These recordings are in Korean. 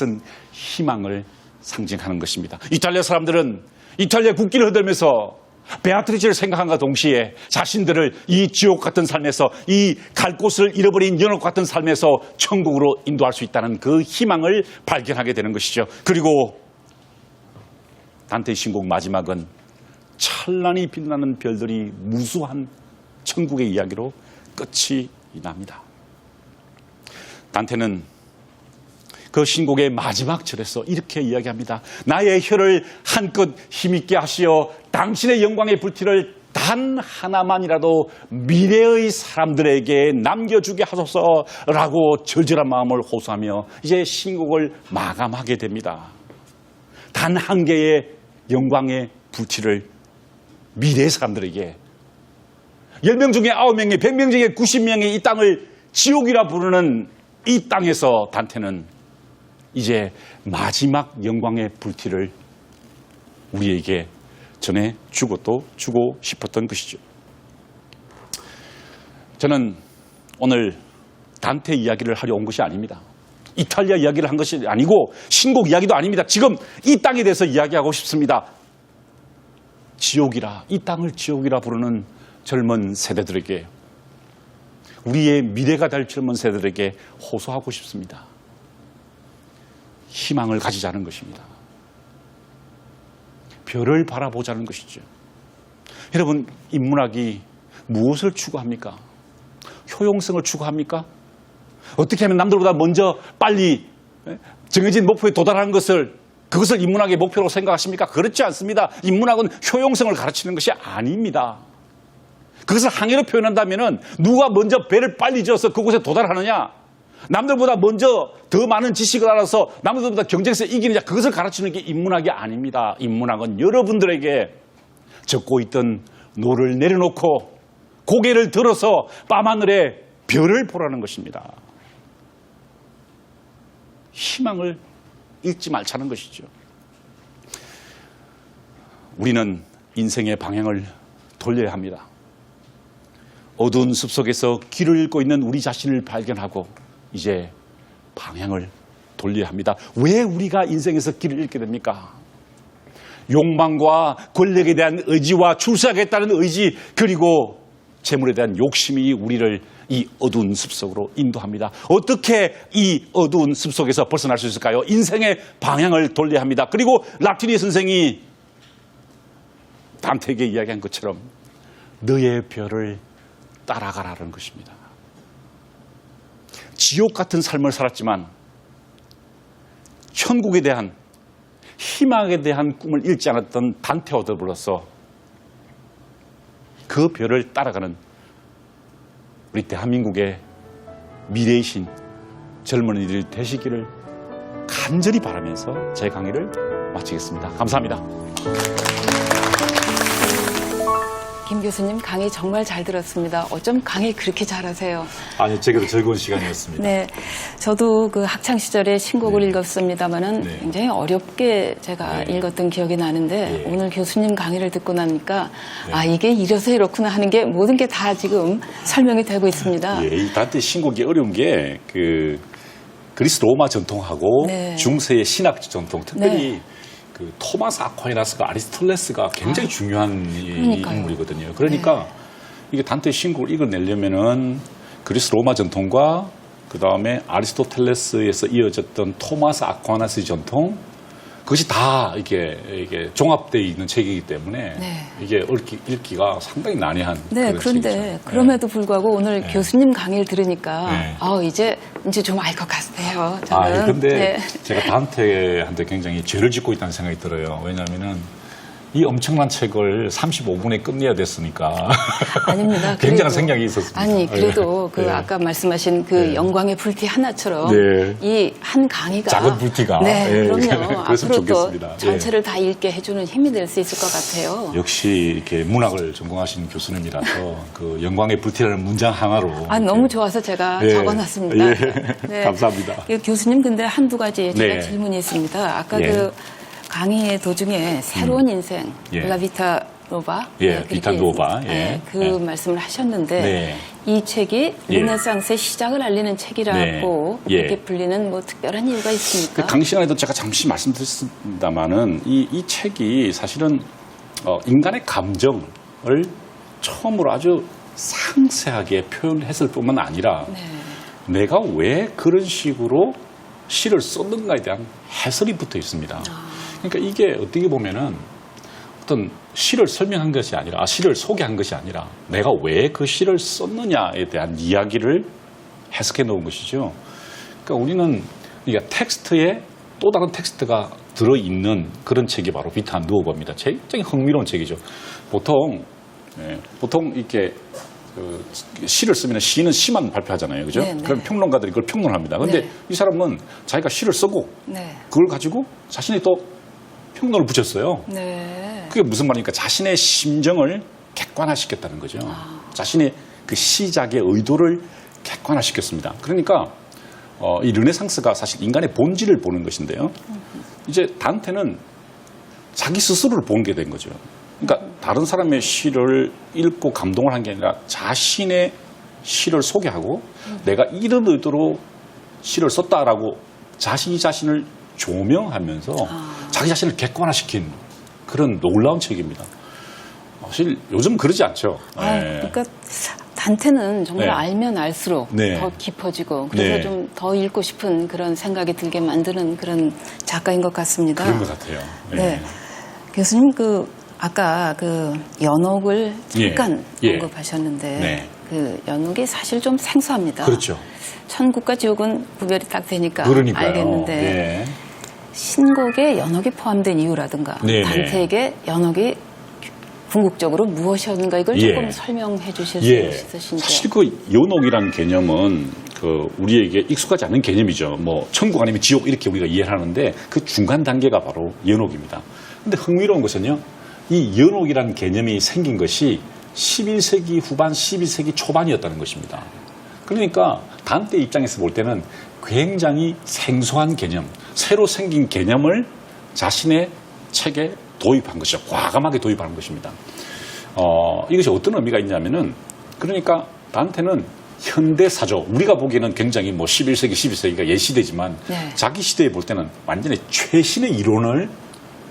같은 희망을 상징하는 것입니다. 이탈리아 사람들은 이탈리아 국기를 흔들면서 베아트리체를 생각함과 동시에 자신들을 이 지옥 같은 삶에서, 이 갈 곳을 잃어버린 연옥 같은 삶에서 천국으로 인도할 수 있다는 그 희망을 발견하게 되는 것이죠. 그리고 단테의 신곡 마지막은 찬란히 빛나는 별들이 무수한 천국의 이야기로 끝이 납니다. 단테는 그 신곡의 마지막 절에서 이렇게 이야기합니다. 나의 혀를 한껏 힘있게 하시어 당신의 영광의 불티를 단 하나만이라도 미래의 사람들에게 남겨주게 하소서라고 절절한 마음을 호소하며 이제 신곡을 마감하게 됩니다. 단 한 개의 영광의 불티를 미래의 사람들에게 10명 중에 9명이 100명 중에 90명이 이 땅을 지옥이라 부르는 이 땅에서 단테는 이제 마지막 영광의 불티를 우리에게 전해주고 또 주고 싶었던 것이죠. 저는 오늘 단테 이야기를 하려 온 것이 아닙니다. 이탈리아 이야기를 한 것이 아니고 신곡 이야기도 아닙니다. 지금 이 땅에 대해서 이야기하고 싶습니다. 지옥이라, 이 땅을 지옥이라 부르는 젊은 세대들에게, 우리의 미래가 될 젊은 세대들에게 호소하고 싶습니다. 희망을 가지자는 것입니다. 별을 바라보자는 것이죠. 여러분, 인문학이 무엇을 추구합니까? 효용성을 추구합니까? 어떻게 하면 남들보다 먼저 빨리 정해진 목표에 도달하는 그것을 인문학의 목표로 생각하십니까? 그렇지 않습니다. 인문학은 효용성을 가르치는 것이 아닙니다. 그것을 항해로 표현한다면 누가 먼저 배를 빨리 지어서 그곳에 도달하느냐, 남들보다 먼저 더 많은 지식을 알아서 남들보다 경쟁에서 이기느냐, 그것을 가르치는 게 인문학이 아닙니다. 인문학은 여러분들에게 젖고 있던 노를 내려놓고 고개를 들어서 밤하늘에 별을 보라는 것입니다. 희망을 잃지 말자는 것이죠. 우리는 인생의 방향을 돌려야 합니다. 어두운 숲속에서 길을 잃고 있는 우리 자신을 발견하고 이제 방향을 돌려야 합니다. 왜 우리가 인생에서 길을 잃게 됩니까? 욕망과 권력에 대한 의지와 출세하겠다는 의지, 그리고 재물에 대한 욕심이 우리를 이 어두운 숲속으로 인도합니다. 어떻게 이 어두운 숲속에서 벗어날 수 있을까요? 인생의 방향을 돌려야 합니다. 그리고 라티니 선생이 단테에게 이야기한 것처럼 너의 별을 따라가라는 것입니다. 지옥 같은 삶을 살았지만 천국에 대한, 희망에 대한 꿈을 잃지 않았던 단테와 더불어서 그 별을 따라가는 우리 대한민국의 미래이신 젊은이들이 되시기를 간절히 바라면서 제 강의를 마치겠습니다. 감사합니다. 김 교수님 강의 정말 잘 들었습니다. 어쩜 강의 그렇게 잘하세요? 아니, 제게도 즐거운 시간이었습니다. 네, 저도 그 학창 시절에 신곡을 읽었습니다만은 네. 굉장히 어렵게 제가 읽었던 기억이 나는데 오늘 교수님 강의를 듣고 나니까 아, 이게 이래서 이렇구나 하는 게 모든 게 다 지금 설명이 되고 있습니다. 예, 이 단테 신곡이 어려운 게 그리스 로마 전통하고 중세의 신학 전통, 특별히 그 토마스 아퀴나스가, 아리스토텔레스가 굉장히 중요한 인물이거든요. 그러니까 이게 단테 신곡을 이겨내려면은 그리스 로마 전통과 그 다음에 아리스토텔레스에서 이어졌던 토마스 아퀴나스의 전통, 그것이 다 이게 종합되어 있는 책이기 때문에 이게 읽기가 상당히 난해한. 네, 그런데 책이죠. 그럼에도 불구하고 오늘 교수님 강의를 들으니까 이제 좀 알 것 같아요. 저는. 근데 제가 단테한테 굉장히 죄를 짓고 있다는 생각이 들어요. 왜냐하면은 이 엄청난 책을 35분에 끝내야 됐으니까. 아닙니다. 굉장한 생각이 있었습니다. 아니, 그래도 아까 말씀하신 그 영광의 불티 하나처럼 이 한 강의가. 작은 불티가. 그럼요. 앞으로 좋겠습니다. 또 전체를 다 읽게 해주는 힘이 될 수 있을 것 같아요. 역시 이렇게 문학을 전공하신 교수님이라서 그 영광의 불티라는 문장 하나로. 너무 좋아서 제가 적어놨습니다. 감사합니다. 교수님, 근데 한두 가지 제가 질문이 있습니다. 아까 그 강의의 도중에 새로운 인생, 라비타 누오바. 예, 비타 누오바. 예. 그 예. 말씀을 하셨는데 네. 이 책이 예. 르네상스의 시작을 알리는 책이라고 네. 예. 그렇게 불리는 뭐 특별한 이유가 있습니까? 강 시간에도 제가 잠시 말씀드렸습니다만은 이 책이 사실은 인간의 감정을 처음으로 아주 상세하게 표현했을 뿐만 아니라 네. 내가 왜 그런 식으로 시를 썼는가에 대한 해설이 붙어 있습니다. 그러니까 이게 어떻게 보면은 어떤 시를 설명한 것이 아니라, 시를 소개한 것이 아니라 내가 왜 그 시를 썼느냐에 대한 이야기를 해석해 놓은 것이죠. 그러니까 우리는 그러니까 텍스트에 또 다른 텍스트가 들어있는 그런 책이 바로 비타 누오바입니다. 굉장히 흥미로운 책이죠. 보통 이렇게 시를 쓰면 시는 시만 발표하잖아요. 그죠? 네, 네. 그럼 평론가들이 그걸 평론합니다. 근데 네. 이 사람은 자기가 시를 쓰고 네. 그걸 가지고 자신이 또 평론을 붙였어요. 네. 그게 무슨 말입니까? 자신의 심정을 객관화시켰다는 거죠. 자신의 그 시작의 의도를 객관화시켰습니다. 그러니까 이 르네상스가 사실 인간의 본질을 보는 것인데요. 이제 단테는 자기 스스로를 보는 게 된 거죠. 그러니까 다른 사람의 시를 읽고 감동을 한 게 아니라 자신의 시를 소개하고 내가 이런 의도로 시를 썼다라고 자신을 조명하면서 자기 자신을 객관화시킨 그런 놀라운 책입니다. 사실 요즘 그러지 않죠. 그러니까 단테는 정말 네. 알면 알수록 네. 더 깊어지고 그래서 네. 좀 더 읽고 싶은 그런 생각이 들게 만드는 그런 작가인 것 같습니다. 그런 것 같아요. 네. 교수님 아까 연옥을 잠깐 예. 언급하셨는데 네. 그 연옥이 사실 좀 생소합니다. 그렇죠. 천국과 지옥은 구별이 딱 되니까 그러니까요. 알겠는데 예. 신곡에 연옥이 포함된 이유라든가 네네. 단테에게 연옥이 궁극적으로 무엇이었는가 이걸 예. 조금 설명해 주실 예. 수 있으신지요? 사실 그 연옥이라는 개념은 우리에게 익숙하지 않은 개념이죠. 뭐 천국 아니면 지옥 이렇게 우리가 이해를 하는데 그 중간 단계가 바로 연옥입니다. 근데 흥미로운 것은요. 이 연옥이라는 개념이 생긴 것이 11세기 후반, 12세기 초반이었다는 것입니다. 그러니까 단테 입장에서 볼 때는 굉장히 생소한 개념, 새로 생긴 개념을 자신의 책에 도입한 것이죠. 과감하게 도입한 것입니다. 이것이 어떤 의미가 있냐면은 그러니까 단테는 현대사죠. 우리가 보기에는 굉장히 11세기, 12세기가 옛시대지만 네. 자기 시대에 볼 때는 완전히 최신의 이론을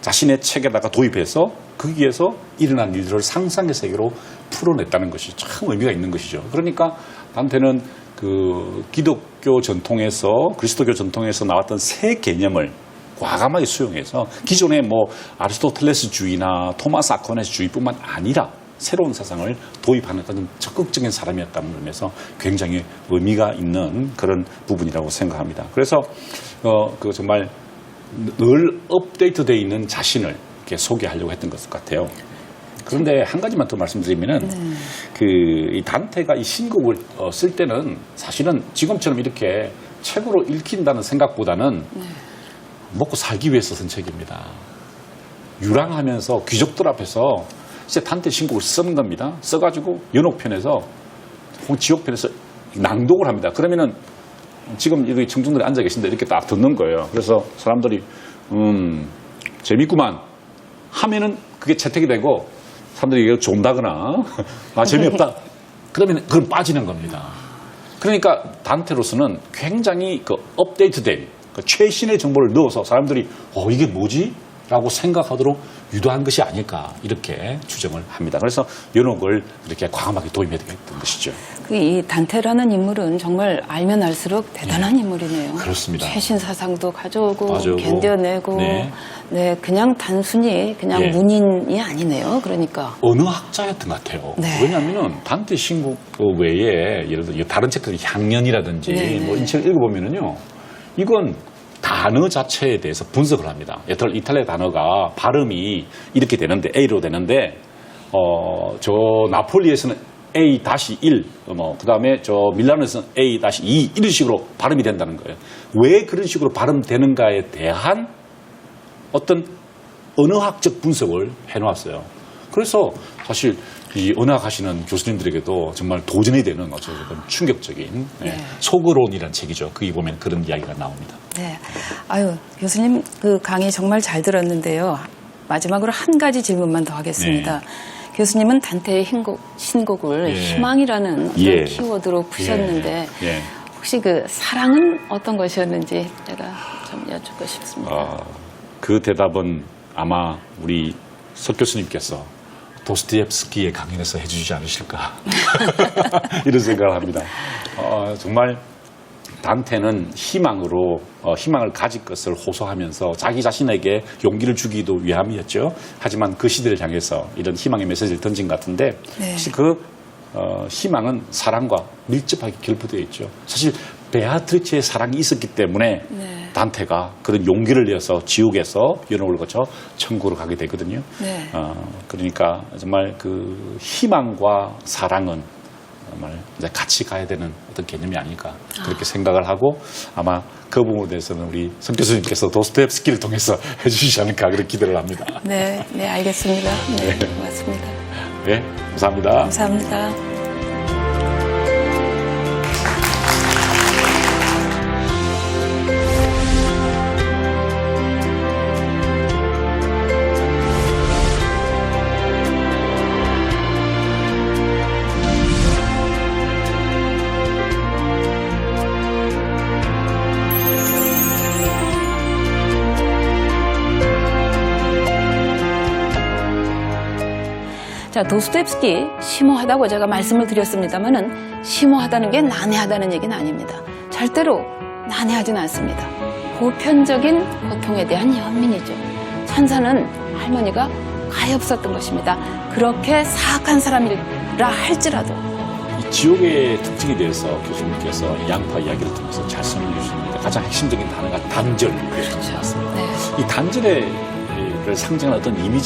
자신의 책에다가 도입해서 거기에서 일어난 일들을 상상의 세계로 풀어냈다는 것이 참 의미가 있는 것이죠. 그러니까 단테는 그 기독교 전통에서 그리스도교 전통에서 나왔던 새 개념을 과감하게 수용해서 기존의 아리스토텔레스주의나 토마스 아퀴나스주의뿐만 아니라 새로운 사상을 도입하는 그런 적극적인 사람이었다는 점에서 굉장히 의미가 있는 그런 부분이라고 생각합니다. 그래서 정말 늘 업데이트되어 있는 자신을 이렇게 소개하려고 했던 것 같아요. 그런데 한 가지만 더 말씀드리면은 이 단테가 이 신곡을 쓸 때는 사실은 지금처럼 이렇게 책으로 읽힌다는 생각보다는 먹고 살기 위해서 쓴 책입니다. 유랑하면서 귀족들 앞에서 진짜 단테 신곡을 쓰는 겁니다. 써가지고 연옥편에서 혹은 지옥편에서 낭독을 합니다. 그러면은 지금 여기 청중들이 앉아 계신데 이렇게 딱 듣는 거예요. 그래서 사람들이 재밌구만 하면은 그게 채택이 되고 사람들이 이거 좋다거나 재미없다 그러면 그건 빠지는 겁니다. 그러니까 단테로서는 굉장히 업데이트된 최신의 정보를 넣어서 사람들이 이게 뭐지? 라고 생각하도록 유도한 것이 아닐까 이렇게 추정을 합니다. 그래서 연옥을 이렇게 과감하게 도입했던 것이죠. 이 단테라는 인물은 정말 알면 알수록 대단한 인물이네요. 그렇습니다. 최신 사상도 가져오고 가져오고, 견뎌내고 네. 그냥 단순히 그냥 예. 문인이 아니네요. 그러니까 언어학자였던 것 같아요. 네. 왜냐하면 단테 신곡 외에 예를 들어 다른 책들 향연이라든지 네, 네. 이 책을 읽어보면은요, 이건 단어 자체에 대해서 분석을 합니다. 이탈리아 단어가 발음이 이렇게 되는데 A로 되는데 저 나폴리에서는 A-1 그다음에 저 밀라노에서는 A-2 이런 식으로 발음이 된다는 거예요. 왜 그런 식으로 발음되는가에 대한 어떤 언어학적 분석을 해놓았어요. 그래서 사실 이 언어학하시는 교수님들에게도 정말 도전이 되는 어쩌면 충격적인 속어론이라는 책이죠. 거기 보면 그런 이야기가 나옵니다. 네. 교수님 그 강의 정말 잘 들었는데요. 마지막으로 한 가지 질문만 더 하겠습니다. 교수님은 단테의 신곡을 희망이라는 어떤 예. 키워드로 푸셨는데 예. 혹시 그 사랑은 어떤 것이었는지 제가 좀 여쭙고 싶습니다. 그 대답은 아마 우리 석 교수님께서 도스토옙스키의 강연에서 해주지 않으실까 이런 생각을 합니다. 정말 단테는 희망을 가질 것을 호소하면서 자기 자신에게 용기를 주기도 위함이었죠. 하지만 그 시대를 향해서 이런 희망의 메시지를 던진 것 같은데 혹시 그 희망은 사랑과 밀접하게 결부되어 있죠. 사실 베아트리체의 사랑이 있었기 때문에 단테가 그런 용기를 내서 지옥에서 연옥을 거쳐 천국으로 가게 되거든요. 그러니까 정말 그 희망과 사랑은 정말 이제 같이 가야 되는 어떤 개념이 아닐까 그렇게 생각을 하고 아마 그 부분에 대해서는 우리 성 교수님께서 도스토옙스키를 통해서 해주시지 않을까 그렇게 기대를 합니다. 네, 알겠습니다. 네, 고맙습니다. 네, 감사합니다. 감사합니다. 자, 도스토옙스키 심오하다고 제가 말씀을 드렸습니다만은 심오하다는 게 난해하다는 얘기는 아닙니다. 절대로 난해하진 않습니다. 보편적인 고통에 대한 연민이죠. 찬사는 할머니가 가엾었던 것입니다. 그렇게 사악한 사람이라 할지라도. 이 지옥의 특징에 대해서 교수님께서 양파 이야기를 통해서 잘 설명해 주셨습니다. 가장 핵심적인 단어가 단절이었던 것 같습니다. 네. 이 단절의 상징하는 어떤 이미지